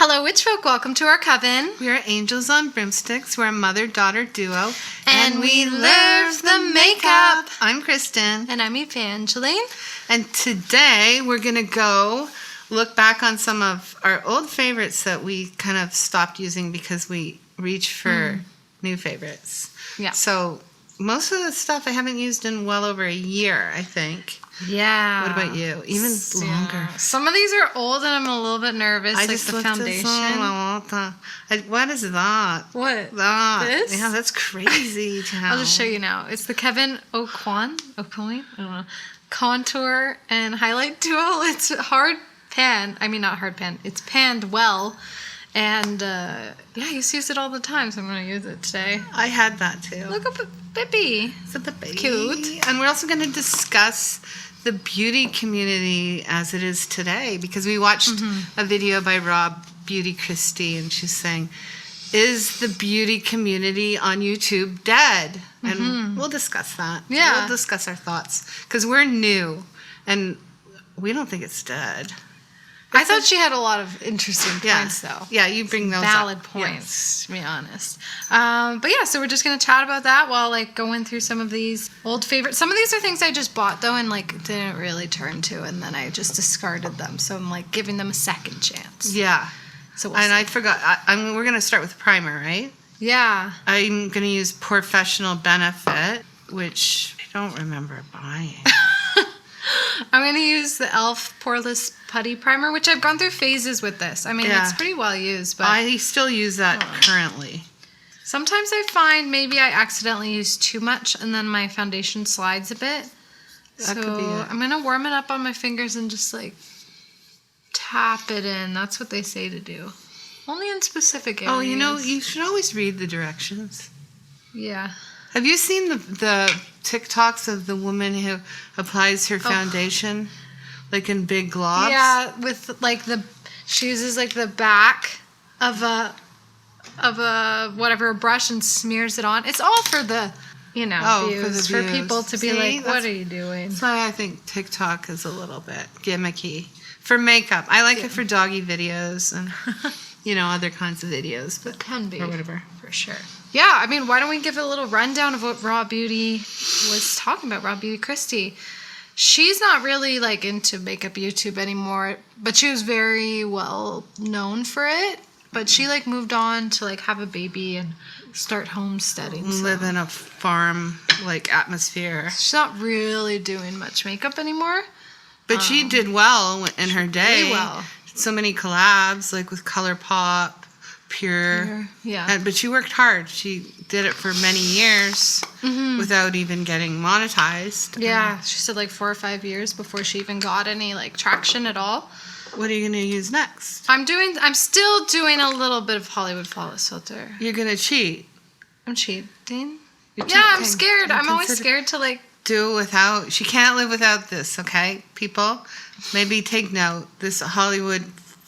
Hello, witch folk. Welcome to our coven. We are angels on broomsticks. We're a mother-daughter duo. And we love the makeup. I'm Kristen. And I'm Evangeline. And today we're going to go look back on some of our old favorites that we kind of stopped using because we reach for new favorites. Yeah. So most of the stuff I haven't used in well over a year, I think. Yeah. What about you? Even longer. Some of these are old and I'm a little bit nervous. I just the looked at foundation. What is that? What? That. This? Yeah, that's crazy. I'll just show you now. It's the Kevin Aucoin? I don't know. Contour and highlight tool. It's hard pan. I mean, not hard pan. It's panned well. And yeah, I used to use it all the time, so I'm going to use it today. I had that too. Look up Bippy. It's a baby. Cute. And we're also going to discuss the beauty community as it is today, because we watched a video by Rob Beauty Christie, and she's saying, is the beauty community on YouTube dead? And we'll discuss that. Yeah. We'll discuss our thoughts, because we're new, and we don't think it's dead. I thought she had a lot of interesting points, though. Yeah, you bring those valid up. points, to be honest. But yeah, so we're just going to chat about that while, like, going through some of these old favorites. Some of these are things I just bought, though, and, like, didn't really turn to, and then I just discarded them. So I'm, like, giving them a second chance. Yeah. So we'll see. I forgot. We're going to start with primer, right? Yeah. I'm going to use Professional Benefit, which I don't remember buying. I'm going to use the e.l.f. Poreless Putty Primer, which I've gone through phases with this. I mean, it's pretty well used, but I still use that currently. Sometimes I find maybe I accidentally use too much, and then my foundation slides a bit. That could be it. I'm going to warm it up on my fingers and just, like, tap it in. That's what they say to do. Only in specific areas. Oh, you know, you should always read the directions. Yeah. Have you seen the TikToks of the woman who applies her foundation, like in big globs? Yeah, with like she uses like the back of a whatever brush and smears it on. It's all for the views, for people to be like, what are you doing? That's why I think TikTok is a little bit gimmicky for makeup. I like it for doggy videos and other kinds of videos, but it can be or whatever for sure. Yeah, I mean, why don't we give a little rundown of what Raw Beauty was talking about, Raw Beauty Christie. She's not really, like, into makeup YouTube anymore, but she was very well known for it. But she, like, moved on to, like, have a baby and start homesteading. Live in a farm, like, atmosphere. She's not really doing much makeup anymore. But she did well in her day. Really well. So many collabs, like, with ColourPop. Pure. Yeah. But she worked hard. She did it for many years without even getting monetized. Yeah. She said like 4 or 5 years before she even got any like traction at all. What are you going to use next? I'm still doing a little bit of Hollywood Flawless Filter. You're going to cheat. I'm cheating. You're cheating. I'm scared. I'm always scared to like do it without. She can't live without this, okay? People, maybe take note. This Hollywood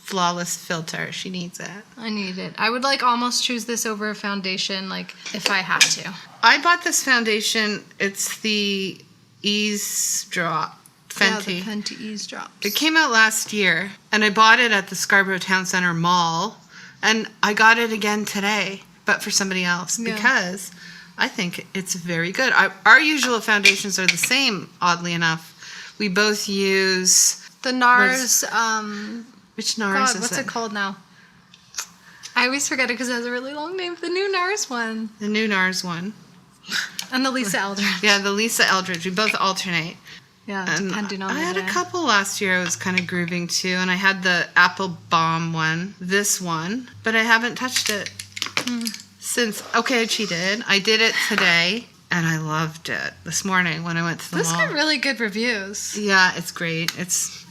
Flawless Filter. She needs it. I need it. I would like almost choose this over a foundation, like if I had to. I bought this foundation. It's the Ease Drop Fenty. Yeah, the Fenty Ease Drops. It came out last year, and I bought it at the Scarborough Town Center Mall, and I got it again today, but for somebody else because I think it's very good. Our usual foundations are the same, oddly enough. We both use the NARS. Which NARS is what's it called now? I always forget it because it has a really long name. The new NARS one. The new NARS one. And the Lisa Eldridge. Yeah, the Lisa Eldridge. We both alternate. Yeah, depending on I had a couple last year I was kind of grooving to, and I had the Apple Balm one, this one, but I haven't touched it since. Okay, I cheated. I did it today, and I loved it this morning when I went to the mall. This got really good reviews. Yeah, it's great.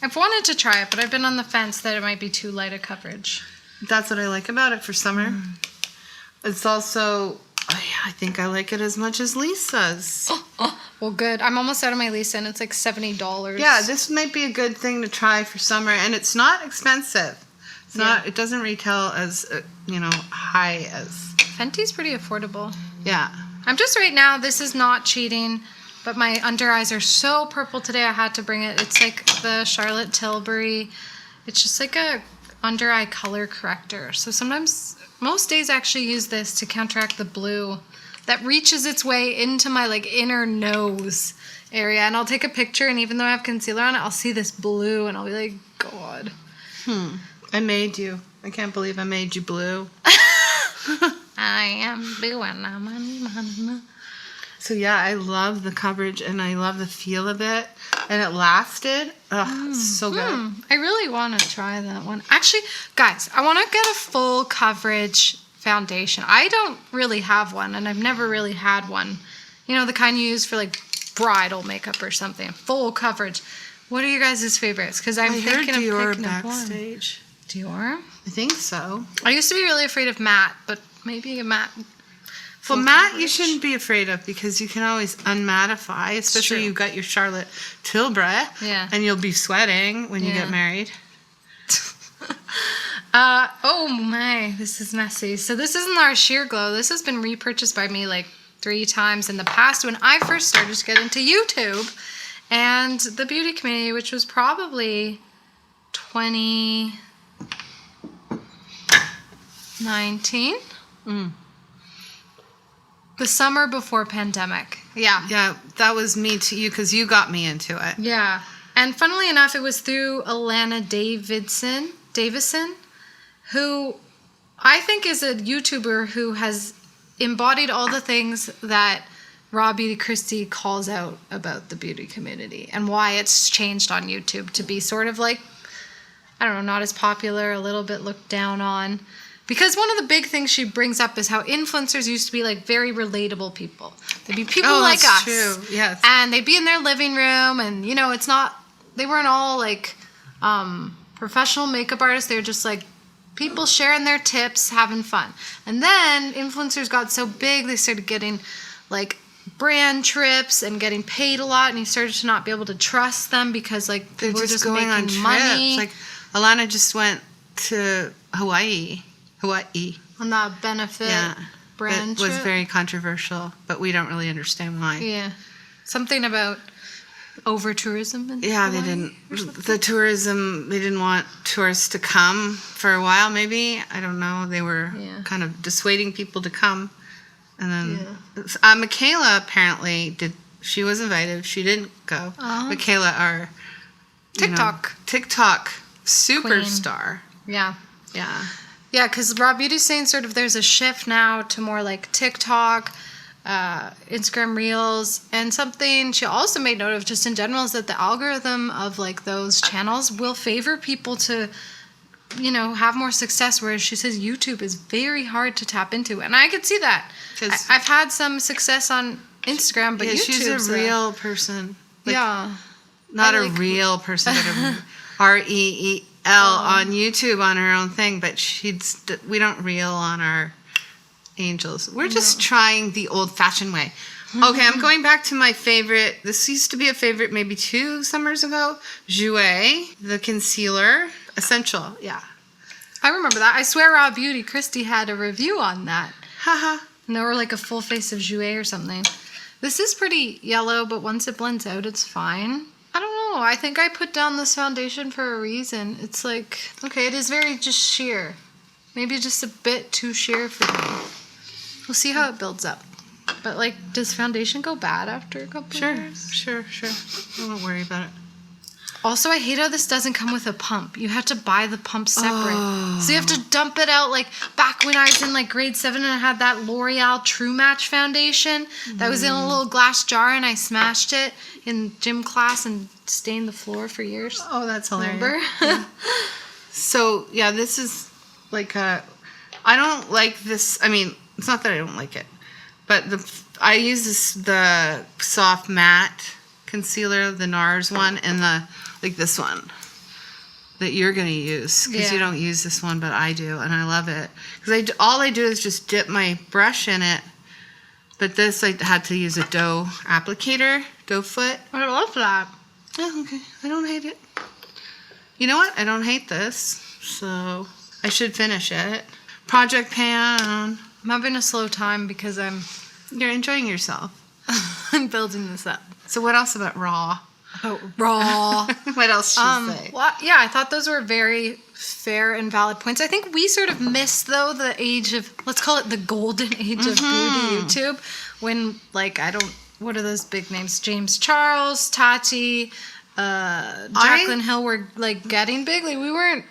I've wanted to try it, but I've been on the fence that it might be too light a coverage. That's what I like about it for summer. It's also, I think I like it as much as Lisa's. Well, good. I'm almost out of my Lisa, and it's like $70. Yeah, this might be a good thing to try for summer, and it's not expensive. It's not. It doesn't retail as high as Fenty's pretty affordable. Yeah. I'm just right now. This is not cheating. But my under eyes are so purple today, I had to bring it. It's like the Charlotte Tilbury. It's just like a under eye color corrector. So sometimes, most days I actually use this to counteract the blue that reaches its way into my like inner nose area. And I'll take a picture, and even though I have concealer on it, I'll see this blue and I'll be like, God. I made you. I can't believe I made you blue. I am blue and I'm So yeah, I love the coverage and I love the feel of it. And it lasted. Ugh, so good. I really want to try that one. Actually, guys, I want to get a full coverage foundation. I don't really have one, and I've never really had one. You know, the kind you use for like bridal makeup or something. Full coverage. What are your guys' favorites? Because I'm thinking of Dior picking up one. backstage. Dior? I think so. I used to be really afraid of matte, but maybe a matte. Well, matte you shouldn't be afraid of because you can always unmattify, especially you've got your Charlotte Tilbury. Yeah. And you'll be sweating when you get married. Oh my, this is messy. So this isn't our sheer glow. This has been repurchased by me like 3 times in the past when I first started to get into YouTube and the beauty community, which was probably 2019. The summer before pandemic. Yeah. Yeah, that was me to you because you got me into it. Yeah. And funnily enough, it was through Alana Davison, who I think is a YouTuber who has embodied all the things that Raw Beauty Christie calls out about the beauty community and why it's changed on YouTube to be sort of like, I don't know, not as popular, a little bit looked down on. Because one of the big things she brings up is how influencers used to be like very relatable people. They'd be people like us. True. Yes. And they'd be in their living room, and you know, they weren't all like professional makeup artists. They were just like people sharing their tips, having fun. And then influencers got so big, they started getting like brand trips and getting paid a lot, and you started to not be able to trust them because like They're people were just going making on money. trips. Like Alana just went to Hawaii. On that benefit brand That was trip. very controversial, but we don't really understand why. Yeah. Something about over tourism. Yeah, they didn't. The tourism, they didn't want tourists to come for a while, maybe. I don't know. They were kind of dissuading people to come. And then Michaela apparently did. She was invited. She didn't go. Michaela, our TikTok superstar. Queen. Yeah. Yeah. Yeah, because Raw Beauty's saying sort of there's a shift now to more like TikTok, Instagram Reels, and something she also made note of just in general is that the algorithm of like those channels will favor people to, you know, have more success, whereas she says YouTube is very hard to tap into. And I could see that. I've had some success on Instagram, but YouTube's she's a real person. Like, yeah. Not a real person, but a REEL on YouTube on her own thing, but we don't reel on our angels. We're just trying the old-fashioned way. Okay, I'm going back to my favorite. This used to be a favorite maybe 2 summers ago. Jouer, the concealer. Essential, yeah. I remember that. I swear Raw Beauty Christie had a review on that. Haha. And they were like a full face of Jouer or something. This is pretty yellow, but once it blends out, it's fine. I don't know. I think I put down this foundation for a reason. It's like, okay, it is very just sheer. Maybe just a bit too sheer for me. We'll see how it builds up. But like, does foundation go bad after a couple years? Sure. Don't worry about it. Also, I hate how this doesn't come with a pump. You have to buy the pump separate. So you have to dump it out. Like back when I was in like grade 7 and I had that L'Oreal True Match foundation that was in a little glass jar and I smashed it in gym class and stained the floor for years. Oh, that's hilarious. Remember? Yeah. So, yeah, this is like I don't like this. I mean, it's not that I don't like it, but I use the soft matte concealer, the NARS one, and this one that you're going to use because you don't use this one, but I do, and I love it because all I do is just dip my brush in it. But this, I had to use a doe applicator, doe foot. I love that. Oh, okay. I don't hate it. You know what? I don't hate this, so I should finish it. Project Pan. I'm having a slow time because You're enjoying yourself. I'm building this up. So what else about Raw? Oh, raw. What else should you say? Well, yeah, I thought those were very fair and valid points. I think we sort of missed, though, the age of, let's call it the golden age of beauty YouTube, when, like, what are those big names? James Charles, Tati, Jaclyn Hill were, like, getting big. Like, we weren't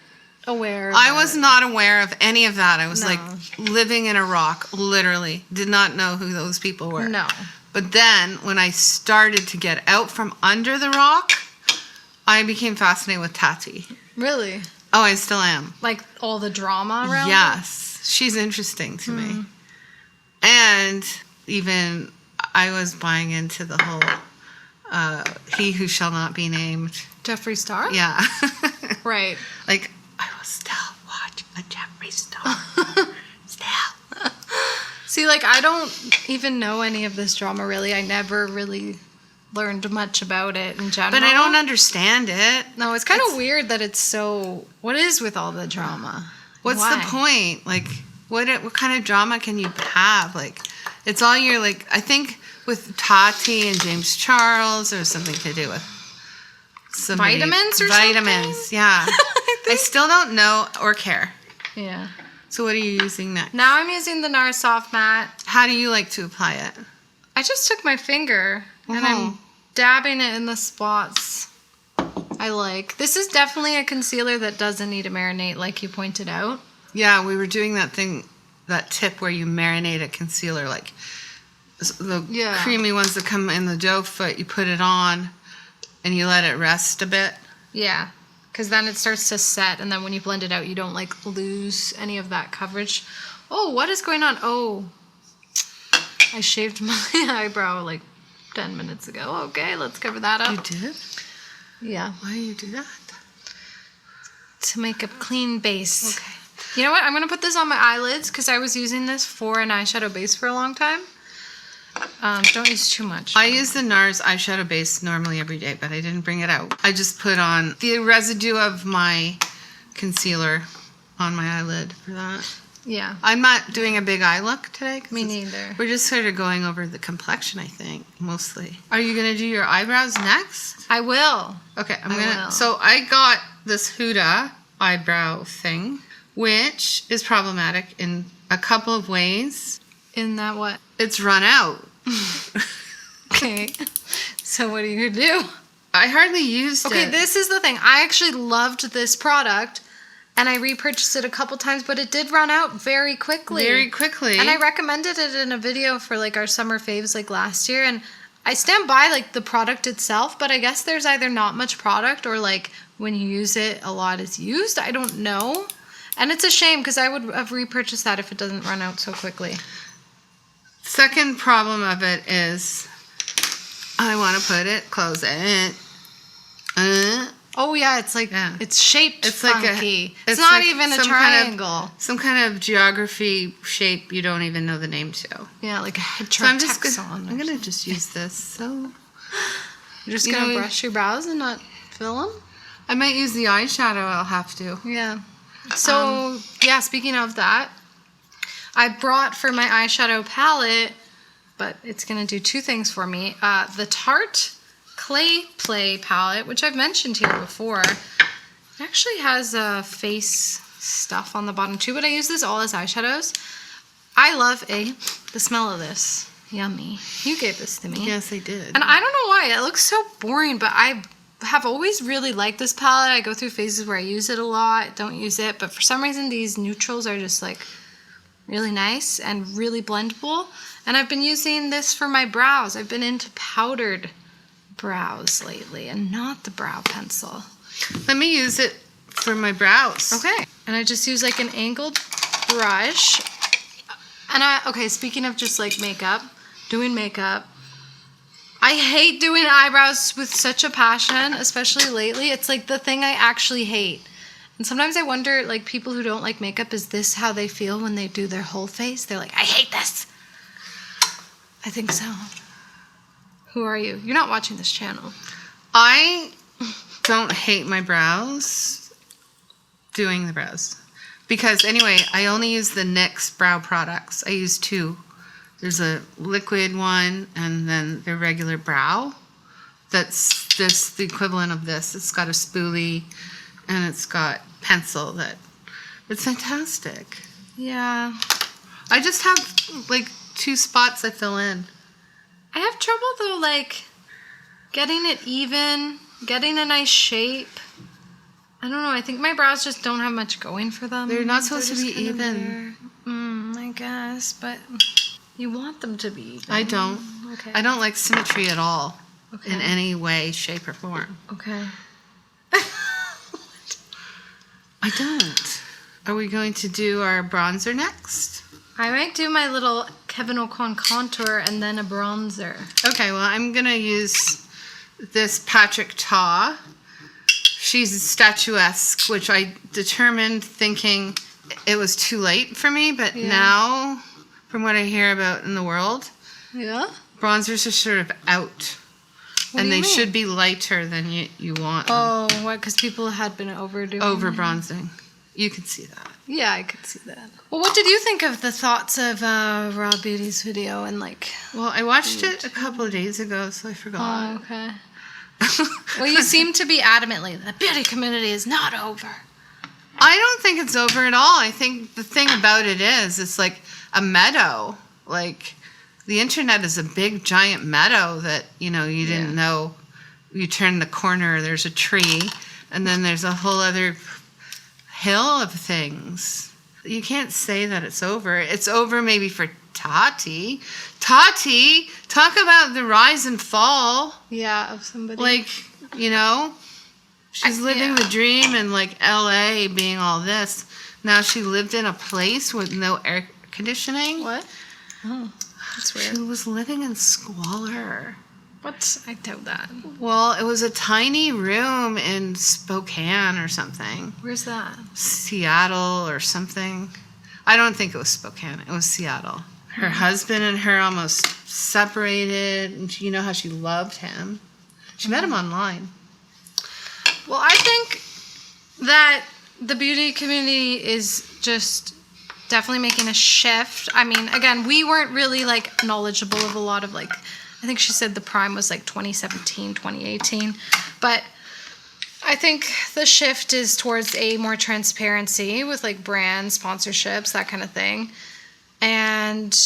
aware of I was not aware of any of that. I was, No. like, living in a rock, literally. Did not know who those people were. No. But then, when I started to get out from under the rock, I became fascinated with Tati. Really? Oh, I still am. Like, all the drama around it? Yes. She's interesting to me. And even I was buying into the whole he who shall not be named. Jeffree Star? Yeah. Right. Like, I will still watch a Jeffree Star. Still. See, like, I don't even know any of this drama, really. I never really learned much about it in general. But I don't understand it. No, it's kind of weird that it's so... What is with all the drama? What's Why? the point? Like, what kind of drama can you have? Like, it's all your, like, I think with Tati and James Charles, there's something to do with somebody. Vitamins or Vitamins, something? yeah. I still don't know or care. Yeah. So what are you using next? Now I'm using the NARS Soft Matte. How do you like to apply it? I just took my finger and I'm dabbing it in the spots I like. This is definitely a concealer that doesn't need to marinate, like you pointed out. Yeah, we were doing that tip where you marinate a concealer, like the creamy ones that come in the doe foot, you put it on and you let it rest a bit. Yeah, because then it starts to set, and then when you blend it out, you don't, like, lose any of that coverage. Oh, what is going on? Oh, I shaved my eyebrow, like, 10 minutes ago. Okay, let's cover that up. You did? Yeah. Why do you do that? To make a clean base. Okay. You know what? I'm going to put this on my eyelids because I was using this for an eyeshadow base for a long time. Don't use too much. I use the NARS eyeshadow base normally every day, but I didn't bring it out. I just put on the residue of my concealer on my eyelid for that. Yeah. I'm not doing a big eye look today. 'cause Me neither. We're just sort of going over the complexion, I think, mostly. Are you going to do your eyebrows next? I will. Okay, I will. So I got this Huda eyebrow thing, which is problematic in a couple of ways. In that what? It's run out. Okay. So what are you going to do? I hardly used it. Okay, this is the thing. I actually loved this product, and I repurchased it a couple times, but it did run out very quickly. Very quickly. And I recommended it in a video for, like, our summer faves, like, last year, and I stand by, like, the product itself, but I guess there's either not much product or, like, when you use it, a lot is used. I don't know. And it's a shame because I would have repurchased that if it doesn't run out so quickly. Second problem of it is I want to put it, close it. Oh, yeah, it's like, it's shaped It's funky. like it's not like even a some triangle. Some kind of geography shape you don't even know the name to. Yeah, like a So I'm just heterotaxon. I'm gonna just use this. So You're just You going to know, brush your brows and not fill them? I might use the eyeshadow. I'll have to. Yeah. So, yeah, speaking of that, I brought for my eyeshadow palette, but it's going to do two things for me. The Tarte Clay Play palette, which I've mentioned here before. It actually has face stuff on the bottom too, but I use this all as eyeshadows. I love the smell of this. Yummy. You gave this to me. Yes, I did. And I don't know why. It looks so boring, but I have always really liked this palette. I go through phases where I use it a lot, don't use it, but for some reason these neutrals are just like really nice and really blendable. And I've been using this for my brows. I've been into powdered brows lately and not the brow pencil. Let me use it for my brows. Okay. And I just use like an angled brush. And okay, speaking of just like doing makeup, I hate doing eyebrows with such a passion, especially lately. It's like the thing I actually hate. And sometimes I wonder, like, people who don't like makeup, is this how they feel when they do their whole face? They're like, I hate this. I think so. Who are you? You're not watching this channel. I don't hate my brows doing the brows. Because anyway, I only use the NYX brow products. I use two. There's a liquid one and then the regular brow. that's the equivalent of this. It's got a spoolie and it's got pencil it's fantastic. Yeah. I just have like 2 spots I fill in. I have trouble though, like getting it even, getting a nice shape. I don't know. I think my brows just don't have much going for them. They're not supposed to be just kind of even. there. I guess, but you want them to be even. I don't. Okay. I don't like symmetry at all. Okay. In any way, shape, or form. Okay. I don't. Are we going to do our bronzer next? I might do my little Kevin O'Con contour and then a bronzer. Okay, well, I'm going to use this Patrick Ta. She's statuesque, which I determined thinking it was too late for me, but now, from what I hear about in the world, bronzers are sort of out. And they should be lighter than you want them. Oh, what? Because people had been overdoing Over-bronzing. You can see that. Yeah, I could see that. Well, what did you think of the thoughts of Raw Beauty's video and like... Well, I watched it a couple of days ago, so I forgot. Oh, okay. Well, you seem to be adamantly, the beauty community is not over. I don't think it's over at all. I think the thing about it is, it's like a meadow. Like, the internet is a big, giant meadow that, you didn't know. You turn the corner, there's a tree, and then there's a whole other hill of things. You can't say that it's over. It's over maybe for Tati. Tati, talk about the rise and fall. Yeah, of somebody. Like, she's living the dream in like LA being all this. Now she lived in a place with no air conditioning. What? Oh, that's weird. She was living in squalor. What? I doubt that. Well, it was a tiny room in Spokane or something. Where's that? Seattle or something. I don't think it was Spokane. It was Seattle. Her husband and her almost separated, and you know how she loved him. She met him online. Well, I think that the beauty community is just definitely making a shift. I mean, again, we weren't really like knowledgeable of a lot of like, I think she said the prime was like 2017, 2018. But I think the shift is towards a more transparency with like brand sponsorships, that kind of thing. And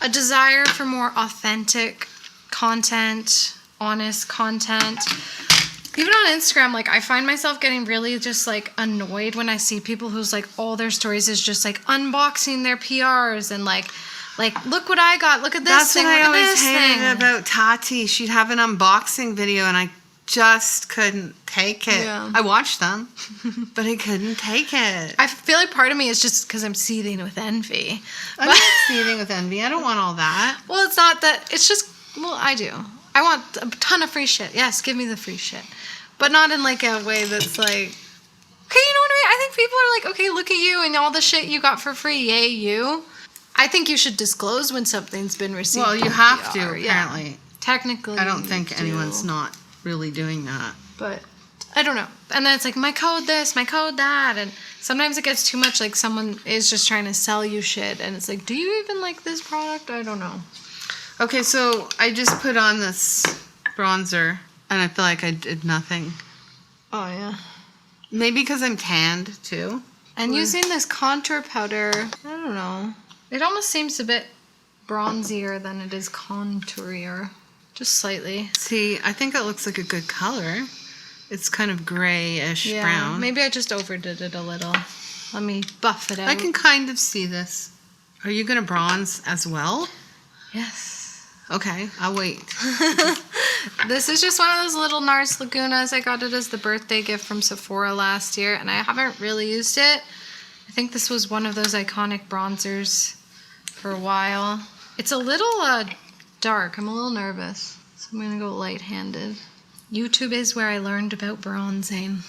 a desire for more authentic content, honest content. Even on Instagram, like I find myself getting really just like annoyed when I see people who's like all their stories is just like unboxing their PRs and like look what I got, look at this thing, look at this thing. That's what I always hated about Tati. She'd have an unboxing video and I just couldn't take it. Yeah. I watched them, but I couldn't take it. I feel like part of me is just because I'm seething with envy. I'm not seething with envy. I don't want all that. Well, it's not that. It's just, well, I do. I want a ton of free shit. Yes, give me the free shit. But not in like a way that's like, okay, you know what I mean? I think people are like, okay, look at you and all the shit you got for free. Yay, you. I think you should disclose when something's been received. Well, you have to, PR. apparently. Yeah. Technically. I don't think anyone's not really doing that. But I don't know. And then it's like, my code this, my code that. And sometimes it gets too much, like someone is just trying to sell you shit. And it's like, do you even like this product? I don't know. Okay, so I just put on this bronzer, and I feel like I did nothing. Oh, yeah. Maybe because I'm tanned, too. And using this contour powder, I don't know. It almost seems a bit bronzier than it is contourier. Just slightly. See, I think it looks like a good color. It's kind of grayish brown. Maybe I just overdid it a little. Let me buff it out. I can kind of see this. Are you going to bronze as well? Yes. Okay, I'll wait. This is just one of those little NARS Lagunas. I got it as the birthday gift from Sephora last year, and I haven't really used it. I think this was one of those iconic bronzers for a while. It's a little dark. I'm a little nervous, so I'm going to go light-handed. YouTube is where I learned about bronzing.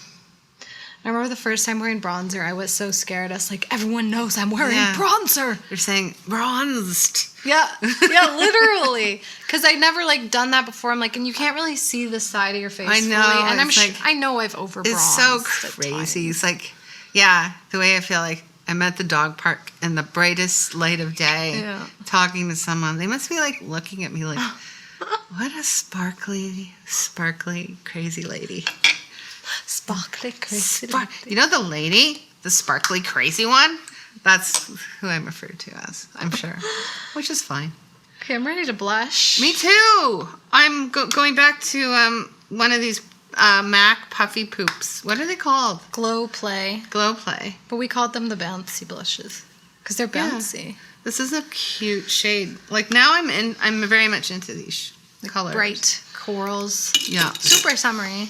I remember the first time wearing bronzer, I was so scared. I was like, everyone knows I'm wearing bronzer. You're saying bronzed. Yeah, literally. Because I'd never like done that before. I'm like, and you can't really see the side of your face. I know. Fully. And I know I've over bronzed. It's so crazy. It's like, the way I feel like I'm at the dog park in the brightest light of day, talking to someone. They must be like looking at me like, What a sparkly, crazy lady. Sparkly crazy. You know the lady? The sparkly, crazy one? That's who I'm referred to as, I'm sure. Which is fine. Okay, I'm ready to blush. Me too. I'm going back to one of these MAC Puffy Poops. What are they called? Glow Play. Glow Play. But we called them the bouncy blushes. Because they're bouncy. Yeah. This is a cute shade. Like now I'm very much into these colors. Bright corals. Yeah. Super summery.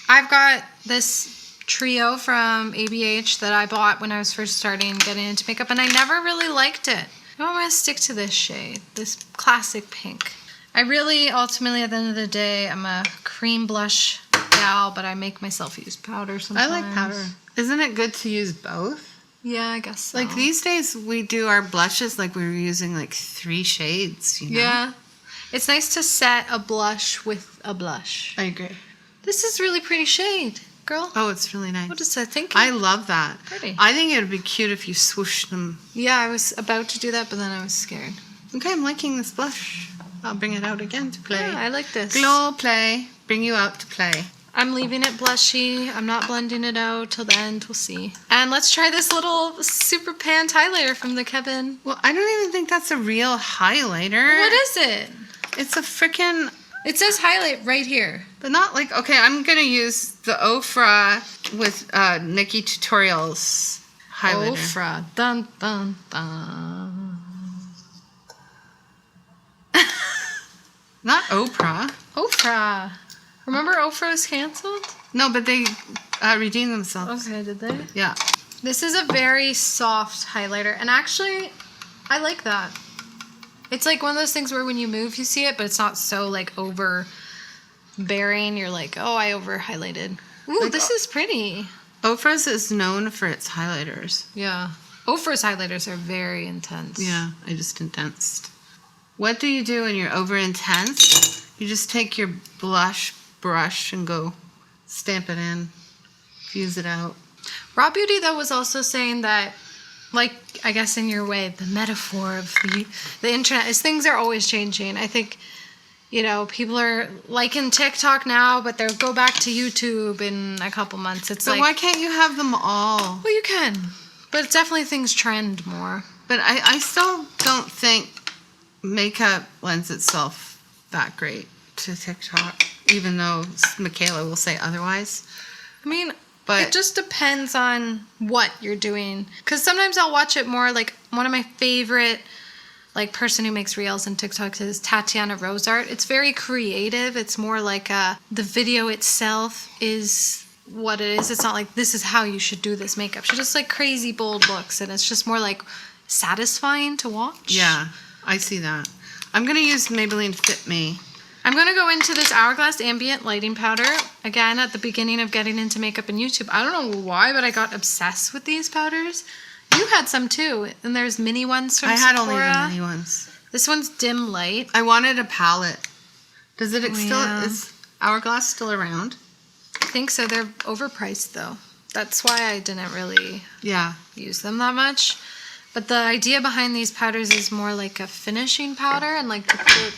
I've got this trio from ABH that I bought when I was first starting getting into makeup, and I never really liked it. I'm going to stick to this shade, this classic pink. I really, ultimately, at the end of the day, I'm a cream blush gal, but I make myself use powder sometimes. I like powder. Isn't it good to use both? Yeah, I guess so. Like these days, we do our blushes like we were using like 3 shades, you know? Yeah. It's nice to set a blush with a blush. I agree. This is really pretty shade, girl. Oh, it's really nice. What is that thinking? I love that. Pretty. I think it would be cute if you swooshed them. Yeah, I was about to do that, but then I was scared. Okay, I'm liking this blush. I'll bring it out again to play. Yeah, I like this. Glow Play. Bring you out to play. I'm leaving it blushy. I'm not blending it out till the end. We'll see. And let's try this little super panned highlighter from the Kevin. Well, I don't even think that's a real highlighter. What is it? It's a freaking... It says highlight right here. But not like... Okay, I'm going to use the Ofra with Nikki Tutorials highlighter. Ofra. Dun, dun, dun. Not Oprah. Ofra. Remember Ofra was canceled? No, but they redeemed themselves. Okay, did they? Yeah. This is a very soft highlighter. And actually, I like that. It's like one of those things where when you move, you see it, but it's not so like overbearing. You're like, oh, I over highlighted. Ooh, like, this is pretty. Ofra's is known for its highlighters. Yeah. Ofra's highlighters are very intense. Yeah, I just intensed. What do you do when you're over intense? You just take your blush brush and go stamp it in, fuse it out. Raw Beauty, though, was also saying that, like, I guess in your way, the metaphor of the internet is things are always changing. I think, you know, people are liking TikTok now, but they'll go back to YouTube in a couple months. It's but like, why can't you have them all? well, you can, but it's definitely things trend more. But I still don't think makeup lends itself that great to TikTok, even though Michaela will say otherwise. I mean, but it just depends on what you're doing. Because sometimes I'll watch it more, like, one of my favorite, like, person who makes reels and TikToks is Tatiana Rosart. It's very creative. It's more like the video itself is what it is. It's not like, this is how you should do this makeup. She just, like, crazy, bold looks, and it's just more, like, satisfying to watch. Yeah, I see that. I'm going to use Maybelline Fit Me. I'm going to go into this Hourglass Ambient Lighting Powder. Again, at the beginning of getting into makeup and YouTube. I don't know why, but I got obsessed with these powders. You had some too. And there's mini ones from Sephora. I had only the mini ones. This one's Dim Light. I wanted a palette. Does it still... Yeah. Is Hourglass still around? I think so. They're overpriced though. That's why I didn't really use them that much. But the idea behind these powders is more like a finishing powder and like to put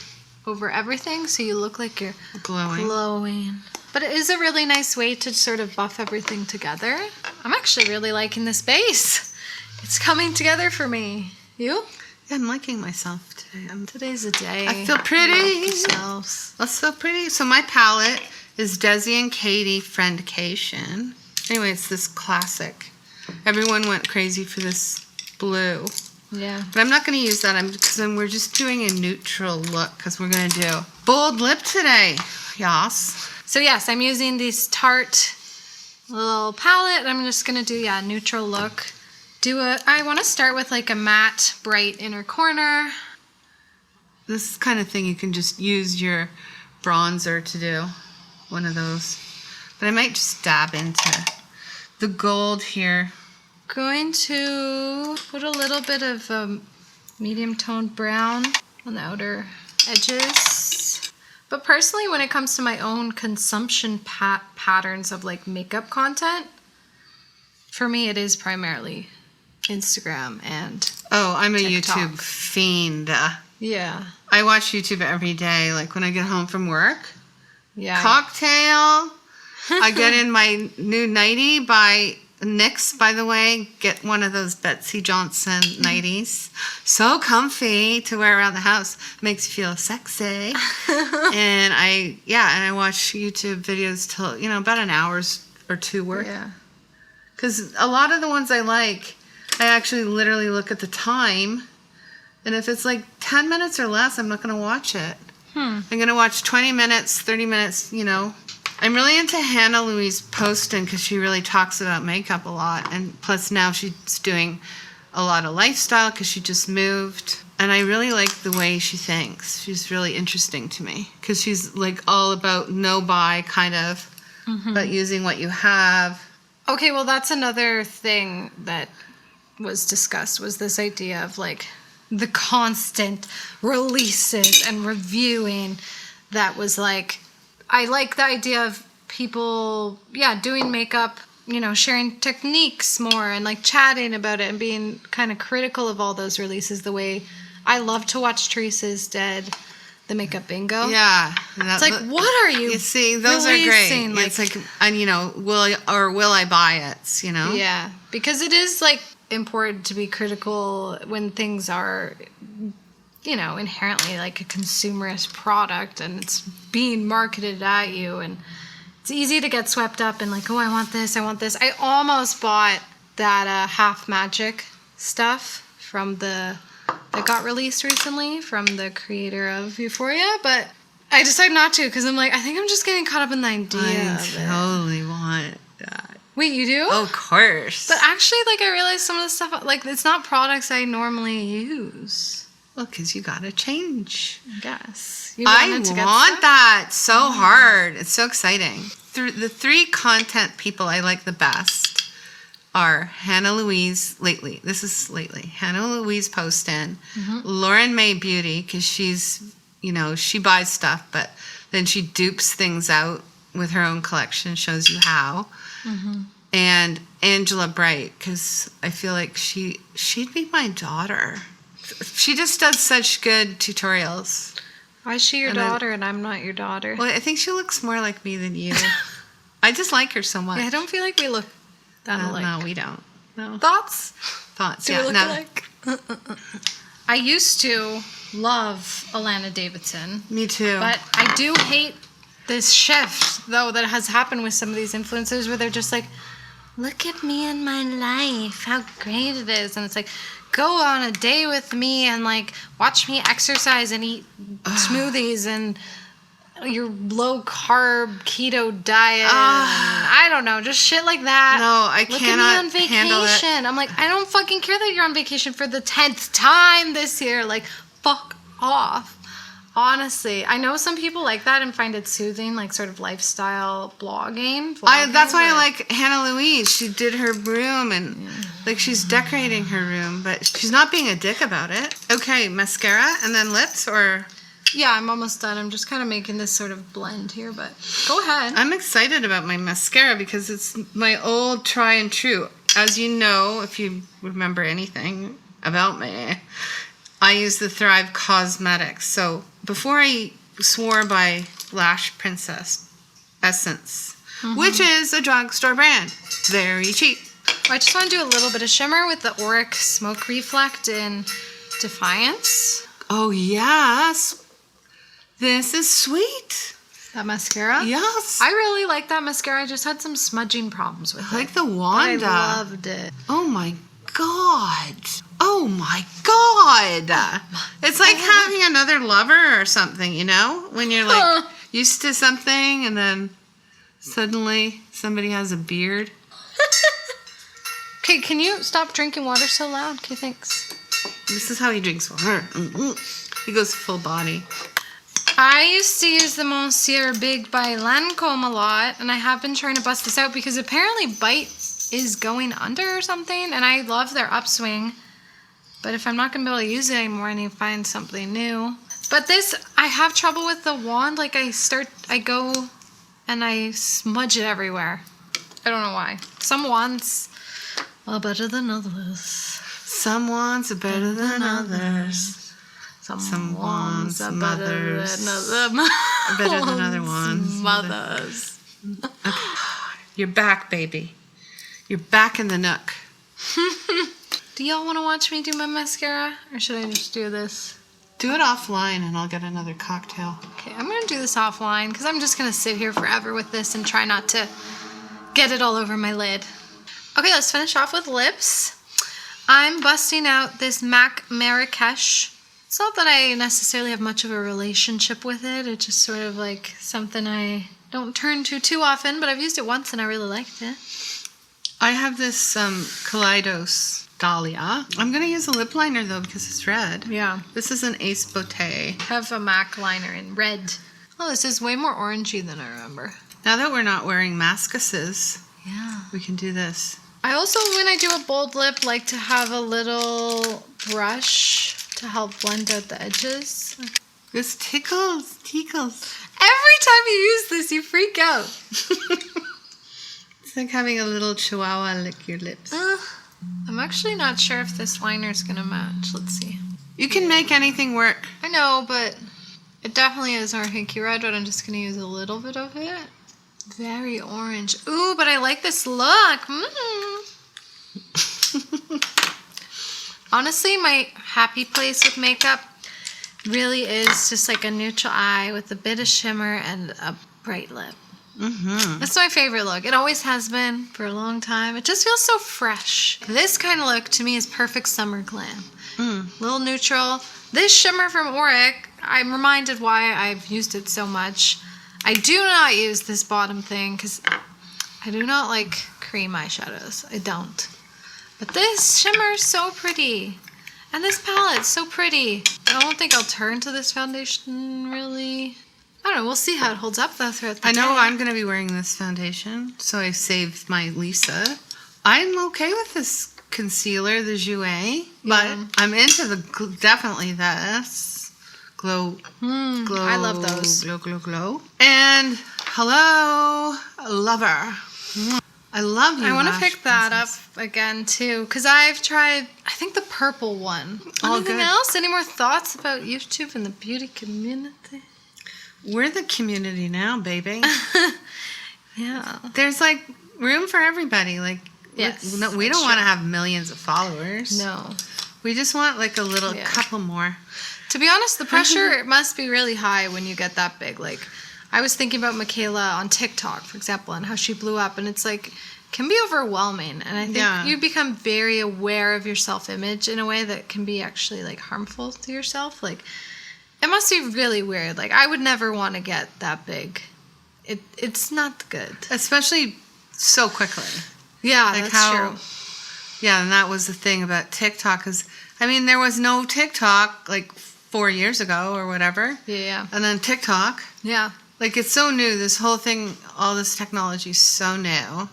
over everything so you look like you're glowing. But it is a really nice way to sort of buff everything together. I'm actually really liking this base. It's coming together for me. You? Yeah, I'm liking myself today. Today's a day. I feel pretty. Like yourselves. Let's feel pretty. So my palette is Desi and Katie Friendcation. Anyway, it's this classic. Everyone went crazy for this blue. Yeah. But I'm not going to use that because we're just doing a neutral look because we're going to do bold lip today. Yas. So yes, I'm using this Tarte little palette. I'm just going to do, neutral look. I want to start with like a matte, bright inner corner. This kind of thing you can just use your bronzer to do. One of those. But I might just dab into the gold here. Going to put a little bit of medium toned brown on the outer edges. But personally, when it comes to my own consumption patterns of like makeup content, for me it is primarily Instagram and I'm a TikTok. YouTube fiend. Yeah. I watch YouTube every day, like when I get home from work. Yeah. Cocktail. I get in my new nightie by NYX, by the way. Get one of those Betsy Johnson nighties. So comfy to wear around the house. Makes you feel sexy. And I watch YouTube videos till, about an hour or two worth. Yeah. Because a lot of the ones I like, I actually literally look at the time. And if it's like 10 minutes or less, I'm not going to watch it. I'm going to watch 20 minutes, 30 minutes, I'm really into Hannah Louise Poston because she really talks about makeup a lot. And plus now she's doing a lot of lifestyle because she just moved. And I really like the way she thinks. She's really interesting to me because she's like all about no buy kind of, but using what you have. Okay, well, that's another thing that was discussed, was this idea of like the constant releases and reviewing. That was like, I like the idea of people, doing makeup, sharing techniques more and like chatting about it and being kind of critical of all those releases. The way I love to watch Teresa's Dead, the makeup bingo. Yeah. It's like, what are you see, those releasing? are great. It's like, and will I buy it, Yeah, because it is like important to be critical when things are, inherently like a consumerist product and it's being marketed at you, and it's easy to get swept up in like, oh, I want this. I almost bought that Half Magic stuff that got released recently from the creator of Euphoria, but I decided not to because I'm like, I think I'm just getting caught up in the idea of it. I totally want that. Wait, you do? Oh, of course. But actually, like, I realized some of the stuff, like, it's not products I normally use. Well, because you gotta change. I guess. I want that so hard. It's so exciting. The three content people I like the best are Hannah Louise lately. This is lately. Hannah Louise Poston, Lauren May Beauty, because she's, she buys stuff, but then she dupes things out with her own collection, shows you how. And Angela Bright, because I feel like she'd be my daughter. She just does such good tutorials. Why is she your daughter and I'm not your daughter? Well, I think she looks more like me than you. I just like her so much. Yeah, I don't feel like we look that alike. No, we don't. No. Thoughts? Thoughts, Do yeah. we look alike? I used to love Alana Davidson. Me too. But I do hate this shift, though, that has happened with some of these influencers where they're just like, look at me and my life, how great it is. And it's like, go on a day with me and like watch me exercise and eat smoothies and your low carb keto diet. And I don't know, just shit like that. No, I Look cannot at me on vacation. handle it. I'm like, I don't fucking care that you're on vacation for the 10th time this year. Like, fuck off. Honestly, I know some people like that and find it soothing, like sort of lifestyle blogging. That's why I like Hannah Louise. She did her room and like she's decorating her room, but she's not being a dick about it. Okay, mascara and then lips, or? Yeah, I'm almost done. I'm just kind of making this sort of blend here, but go ahead. I'm excited about my mascara because it's my old try and true. As you know, if you remember anything about me, I use the Thrive Cosmetics. So before I swore by Lash Princess Essence, which is a drugstore brand, very cheap. I just want to do a little bit of shimmer with the Auric Smoke Reflect in Defiance. Oh, yes. This is sweet. That mascara? Yes. I really like that mascara. I just had some smudging problems with it. I like the Wanda. I loved it. Oh, my God. Oh, my God. It's like having another lover or something, when you're like used to something and then suddenly somebody has a beard. Okay, can you stop drinking water so loud? Okay, thanks. This is how he drinks water. He goes full body. I used to use the Monsieur Big by Lancome a lot, and I have been trying to bust this out because apparently Bite is going under or something, and I love their upswing. But if I'm not going to be able to use it anymore, I need to find something new. But this, I have trouble with the wand. Like, I go and I smudge it everywhere. I don't know why. Some wands are better than others. Some wands are better than others. Someone's are mothers better than other ones. Mothers. Okay. You're back, baby. You're back in the nook. Do y'all want to watch me do my mascara? Or should I just do this? Do it offline and I'll get another cocktail. Okay, I'm going to do this offline because I'm just going to sit here forever with this and try not to get it all over my lid. Okay, let's finish off with lips. I'm busting out this MAC Marrakesh. It's not that I necessarily have much of a relationship with it. It's just sort of like something I don't turn to too often, but I've used it once and I really liked it. I have this Kaleidos Dahlia. I'm going to use a lip liner though because it's red. Yeah. This is an Ace Beauté. I have a MAC liner in red. Oh, this is way more orangey than I remember. Now that we're not wearing mascases, Yeah. we can do this. I also, when I do a bold lip, like to have a little brush to help blend out the edges. This tickles. Every time you use this, you freak out. It's like having a little chihuahua lick your lips. I'm actually not sure if this liner is going to match. Let's see. You can make anything work. I know, but it definitely is our hinky red, but I'm just going to use a little bit of it. Very orange. Ooh, but I like this look. Honestly, my happy place with makeup really is just like a neutral eye with a bit of shimmer and a bright lip. That's my favorite look. It always has been for a long time. It just feels so fresh. This kind of look to me is perfect summer glam. Little neutral. This shimmer from Auric, I'm reminded why I've used it so much. I do not use this bottom thing because I do not like cream eyeshadows. I don't. But this shimmer is so pretty. And this palette's so pretty. I don't think I'll turn to this foundation really. I don't know. We'll see how it holds up though throughout the day. I know I'm going to be wearing this foundation, so I saved my Lisa. I'm okay with this concealer, the Jouer, but I'm into the definitely this glow. I love those. Glow. And hello, lover. I love you. I want to Lash pick that Princess. up again too because I've tried, I think the purple one. Anything else? Any more thoughts about YouTube and the beauty community? We're the community now, baby. Yeah. There's like room for everybody. Like, Yes, we don't want to have millions of followers. No. We just want like a little couple more. To be honest, the pressure must be really high when you get that big. Like, I was thinking about Michaela on TikTok, for example, and how she blew up, and it's like, can be overwhelming. And I think you become very aware of your self-image in a way that can be actually like harmful to yourself. Like, it must be really weird. Like, I would never want to get that big. It's not good. Especially so quickly. Yeah, Like that's true. Yeah, and that was the thing about TikTok is, I mean, there was no TikTok like 4 years ago or whatever. Yeah. And then TikTok. Yeah. Like, it's so new. This whole thing, all this technology is so new.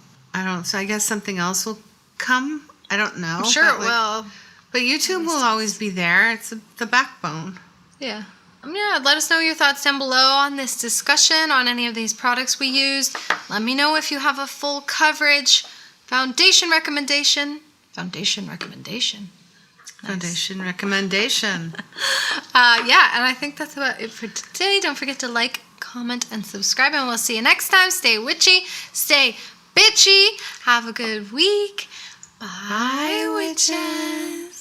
So I guess something else will come. I don't know. I'm sure it will. But YouTube will always be there. It's the backbone. Yeah. Let us know your thoughts down below on this discussion, on any of these products we used. Let me know if you have a full coverage foundation recommendation. Foundation recommendation. Foundation recommendation. Yeah, and I think that's about it for today. Don't forget to like, comment, and subscribe, and we'll see you next time. Stay witchy, stay bitchy. Have a good week. Bye, witches.